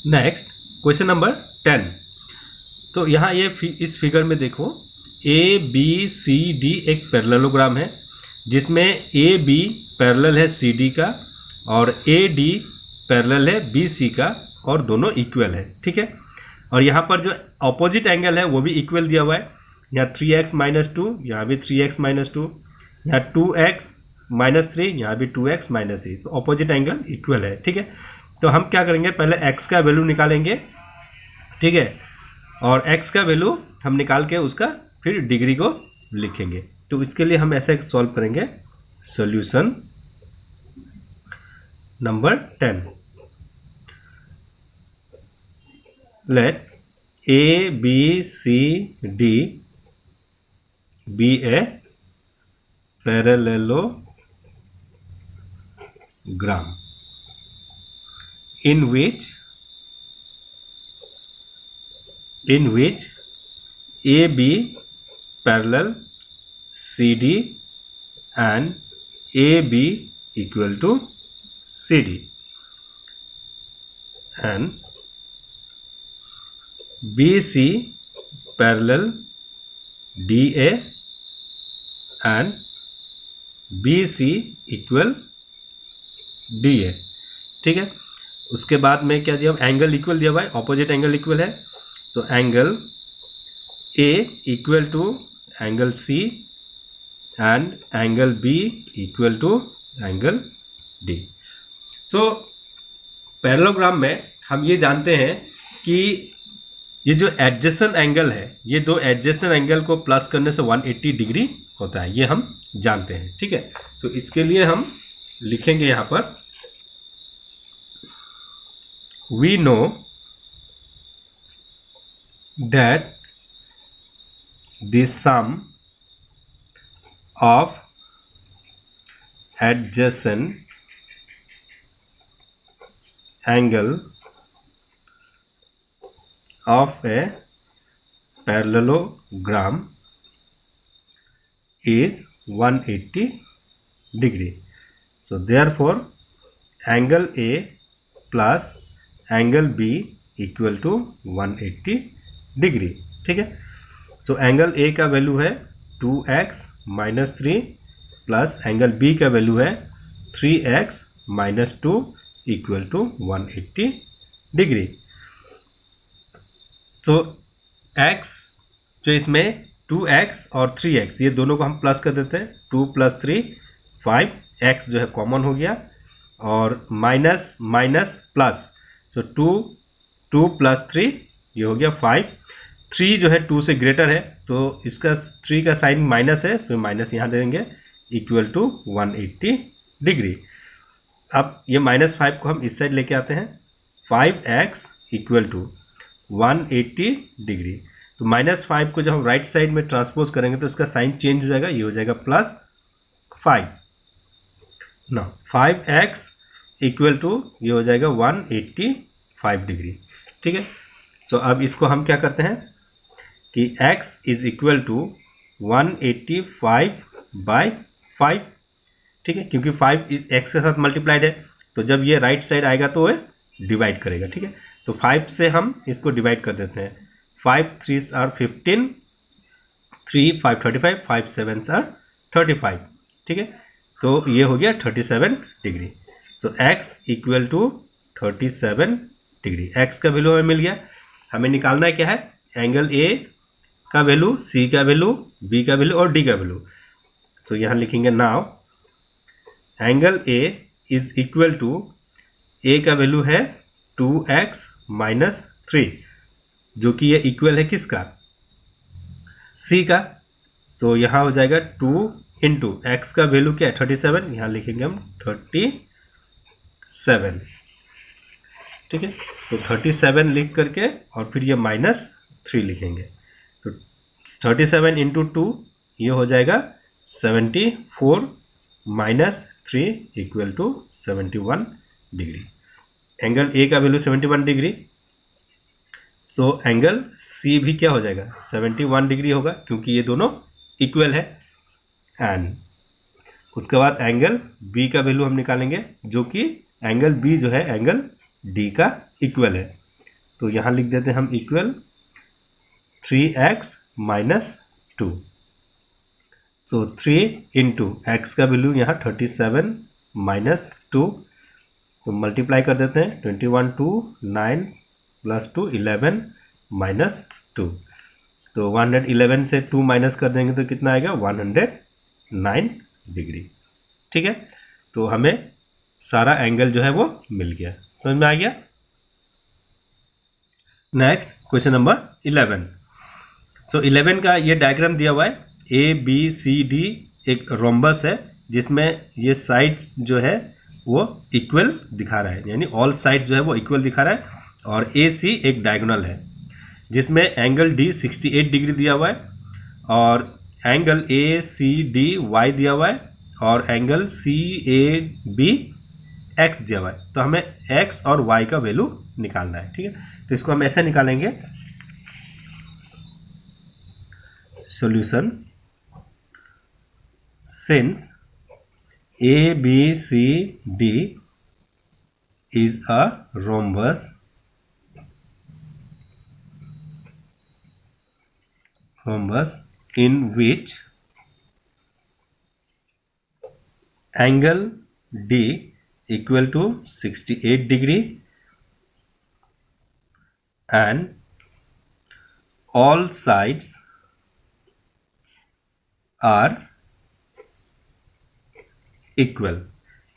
Next question number 10। तो यहाँ ये इस फिगर में देखो ए बी सी डी एक पैरेललोग्राम है जिसमें ए बी पैरेलल है सी डी का और ए डी पैरेलल है बी सी का और दोनों इक्वल है, ठीक है। और यहाँ पर जो ऑपोजिट एंगल है वो भी इक्वल दिया हुआ है। यहाँ 3x - 2, यहाँ भी 3x - 2, यहाँ 2x - 3, यहाँ भी 2x - 3। तो ऑपोजिट एंगल इक्वल है, ठीक है। तो हम क्या करेंगे, पहले x का वैल्यू निकालेंगे, ठीक है। और x का वैल्यू हम निकाल के उसका फिर डिग्री को लिखेंगे। तो इसके लिए हम ऐसे सॉल्व करेंगे। Solution number 10, let A B C D be a parallelogram in which AB parallel CD and AB equal to CD and BC parallel DA and BC equal DA, ठीक है। उसके बाद में क्या दिया, एंगल इक्वल दिया हुआ है, ऑपोजिट एंगल इक्वल है। So angle A equal to angle C and angle B equal to angle D। तो पैरेललोग्राम में हम ये जानते हैं कि ये जो एडजेसेंट एंगल है, ये दो एडजेसेंट एंगल को प्लस करने से 180 डिग्री होता है, ये हम जानते हैं, ठीक है। तो इसके लिए हम लिखेंगे यहाँ पर, we know that the sum of adjacent angle of a parallelogram is 180 degree. So therefore angle A plus angle B equal to 180 degree, ठीक है। तो एंगल A का वैल्यू है 2x - 3 प्लस एंगल B का वैल्यू है 3x - 2 इक्वल टू 180 डिग्री। तो x जो इसमें 2x और 3x ये दोनों को हम प्लस कर देते हैं। 2 + 3 5, x जो है कॉमन हो गया और माइनस माइनस प्लस, सो 2 + 3 ये हो गया 5। 3 जो है 2 से ग्रेटर है तो इसका 3 का साइन माइनस है, सो माइनस यहाँ दे देंगे इक्वल टू 180 डिग्री। अब ये -5 को हम इस साइड लेके आते हैं, 5x इक्वल टू 180 डिग्री। तो -5 को जब हम राइट साइड में ट्रांसपोज करेंगे तो इसका साइन चेंज हो जाएगा, ये हो जाएगा +5 ना। 5x इक्वल टू ये हो जाएगा 185 डिग्री, ठीक है। सो अब इसको हम क्या करते हैं कि x इज इक्वल टू 185/5, ठीक है, क्योंकि 5 x के साथ मल्टीप्लाइड है तो जब ये राइट साइड आएगा तो ये डिवाइड करेगा, ठीक है। तो 5 से हम इसको डिवाइड कर देते हैं। 5 3s are 15, 3 5 35, 5 7s are 35, ठीक है। तो ये हो गया 37 degree. So x equal to 37 degree. x का वैल्यू हमें मिल गया। हमें निकालना है क्या है, एंगल A का वैल्यू, C का वैल्यू, B का वैल्यू और D का वैल्यू। तो यहाँ लिखेंगे now angle A is equal to, A का वैल्यू है 2x - 3 जो कि ये इक्वल है किसका, C का। सो यहाँ हो जाएगा 2 × x का वैल्यू क्या है 37, यहाँ लिखेंगे हम 37, ठीक है। तो 37 लिख करके और फिर ये -3 लिखेंगे। तो 37 × 2 ये हो जाएगा 74 - 3 equal to 71 degree. Angle A का value 71 degree, so angle C भी क्या हो जाएगा 71 डिग्री होगा क्योंकि ये दोनों इक्वल है। एंड उसके बाद एंगल B का वैल्यू हम निकालेंगे जो कि एंगल B जो है एंगल D का इक्वल है। तो यहाँ लिख देते हैं हम इक्वल 3x माइनस 2। सो 3 इंटू एक्स का वैल्यू यहाँ 37 माइनस 2, तो मल्टीप्लाई कर देते हैं 21 2 9 प्लस 2 11 माइनस 2। तो 111 से 2 माइनस कर देंगे तो कितना आएगा 109 डिग्री। ठीक है, तो हमें सारा एंगल जो है वो मिल गया। समझ में आ गया। Next question number 11। सो 11 का ये डायग्राम दिया हुआ है, ए बी सी डी एक रोम्बस है जिसमें ये साइड्स जो है वो इक्वल दिखा रहा है, यानी ऑल साइड जो है वो इक्वल दिखा रहा है। और ए सी एक डायगोनल है जिसमें एंगल डी 68 डिग्री दिया हुआ है, और angle A C D Y दिया हुआ है, और angle C A B X दिया हुआ है। तो हमें एक्स और वाई का वैल्यू निकालना है। ठीक है, तो इसको हम ऐसे निकालेंगे। Solution, since A B C D is a rhombus in which angle D equal to 68 degree and all sides are equal।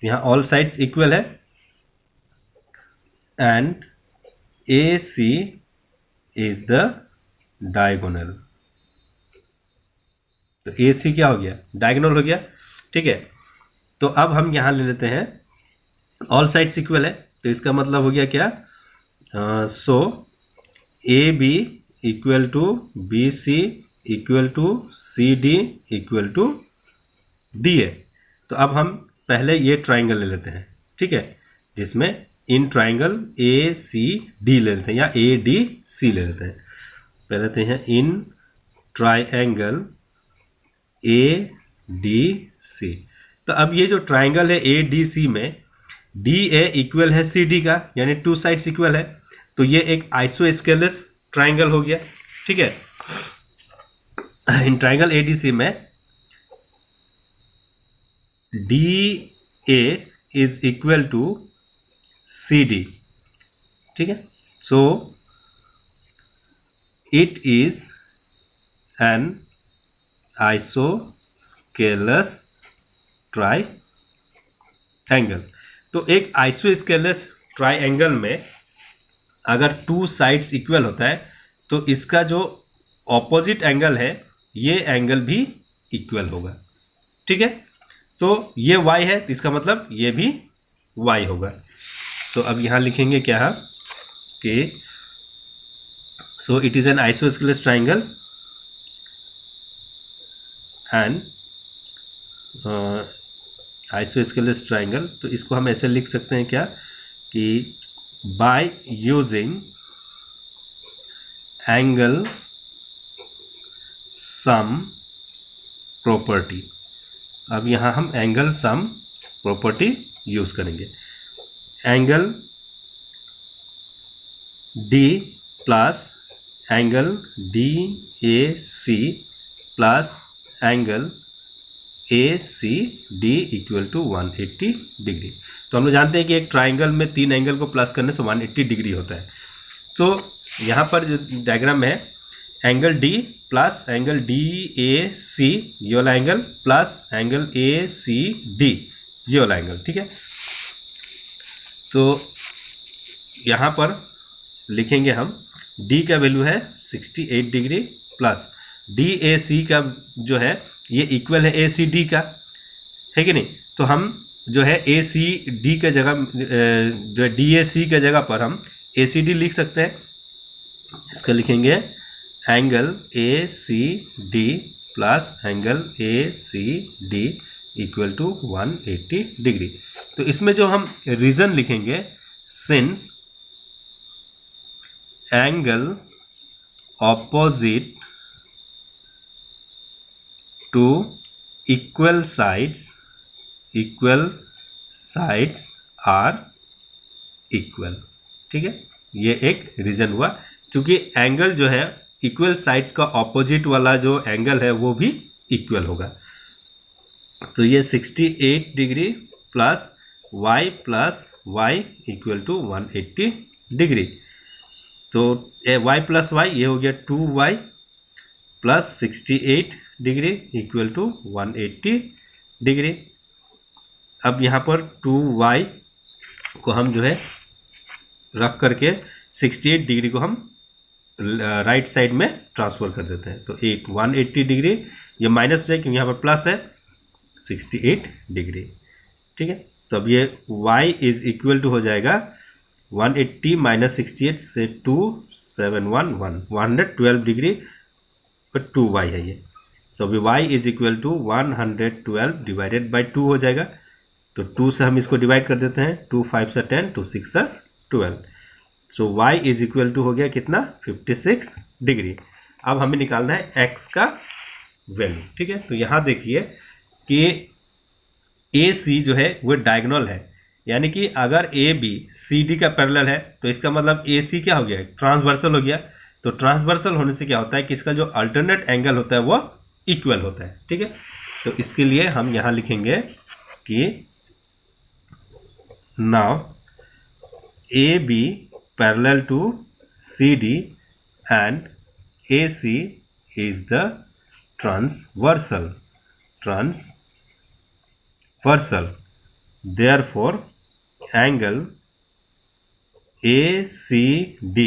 यहाँ all sides equal है, and AC is the diagonal। तो AC क्या हो गया, डायगोनल हो गया। ठीक है, तो अब हम यहाँ ले लेते हैं ऑल साइड्स इक्वल है, तो इसका मतलब हो गया क्या, so A B equal to B C equal to C D equal to D है। तो अब हम पहले ये ट्राइंगल ले लेते हैं। ठीक है, जिसमें in triangle A C D ले लेते हैं, या ए डी सी ले लेते हैं। पहले लेते हैं इन ट्राइंगल ए डी सी। तो अब ये जो ट्राइंगल है ए डी सी में डी ए इक्वल है सी डी का, यानी टू साइड्स इक्वल है, तो ये एक आइसोस्केलस ट्राइंगल हो गया। ठीक है, in triangle A D C में D A is equal to C D. ठीक है, so it is an isosceles triangle. तो एक आइसोस्केलस ट्राइंगल में अगर टू साइड्स इक्वल होता है तो इसका जो ऑपोजिट एंगल है ये एंगल भी इक्वल होगा। ठीक है, तो ये y है, तो इसका मतलब ये भी y होगा। तो अब यहाँ लिखेंगे क्या कि so it is an isosceles triangle and isosceles triangle. तो इसको हम ऐसे लिख सकते हैं क्या कि by using angle sum property. अब यहाँ हम एंगल सम प्रॉपर्टी यूज करेंगे। Angle D plus angle D A C plus angle A C D equal to 180 degree. तो हम लोग जानते हैं कि एक ट्राइंगल में तीन एंगल को प्लस करने से 180 डिग्री होता है। तो यहाँ पर जो डायग्राम है, angle D plus angle D A C ये वाला angle plus angle A C D ये वाला एंगल। ठीक है, तो यहाँ पर लिखेंगे हम डी का वैल्यू है 68 डिग्री प्लस डी ए सी का जो है ये इक्वल है ए सी डी का, है कि नहीं। तो हम जो है ए सी डी के जगह जो है डी ए सी के जगह पर हम ए सी डी लिख सकते हैं। इसका लिखेंगे angle A C D plus angle A C D equal to 180 degree. तो इसमें जो हम रीजन लिखेंगे, since angle opposite to equal sides are equal. ठीक है, ये एक रीजन हुआ, क्योंकि एंगल जो है इक्वल साइड्स का ऑपोजिट वाला जो एंगल है वो भी इक्वल होगा। तो ये 68 degree plus y equal to 180 degree. तो y प्लस वाई ये हो गया 2y plus 68 degree equal to 180 degree. अब यहाँ पर 2y को हम जो है रख करके 68 डिग्री को हम राइट साइड में ट्रांसफर कर देते हैं। तो 180 डिग्री ये माइनस हो जाए क्योंकि यहाँ पर प्लस है 68 डिग्री। ठीक है, तो अब ये y इज इक्वल टू हो जाएगा 180 माइनस 68 से 2711 112 डिग्री पर 2y है ये। सो अभी y is equal to 112 divided by 2 हो जाएगा। तो 2 से हम इसको डिवाइड कर देते हैं, 2 5 से 10, 2 6 से 12। सो y इज इक्वल टू हो गया कितना 56 डिग्री। अब हमें निकालना है x का वैल्यू। ठीक है, तो यहाँ देखिए कि AC जो है वो डायगोनल है, यानी कि अगर AB CD का पैरेलल है तो इसका मतलब AC क्या हो गया, ट्रांसवर्सल हो गया। तो ट्रांसवर्सल होने से क्या होता है कि इसका जो अल्टरनेट एंगल होता है वो इक्वल होता है। ठीक है, तो इसके लिए हम यहाँ लिखेंगे कि now AB parallel to CD and AC is the transversal. Therefore, angle ACD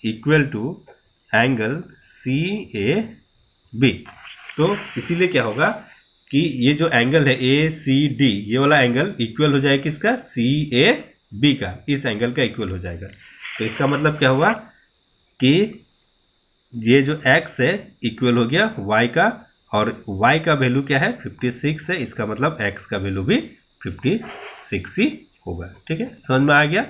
equal to angle CAB। तो इसीलिए क्या होगा कि ये जो एंगल है ACD ये वाला एंगल इक्वल हो जाएगा किसका, CAB का, इस एंगल का इक्वल हो जाएगा। तो इसका मतलब क्या हुआ कि ये जो x है इक्वल हो गया y का, और y का वैल्यू क्या है 56 है, इसका मतलब x का वैल्यू भी 56 ही होगा। ठीक है, समझ में आ गया।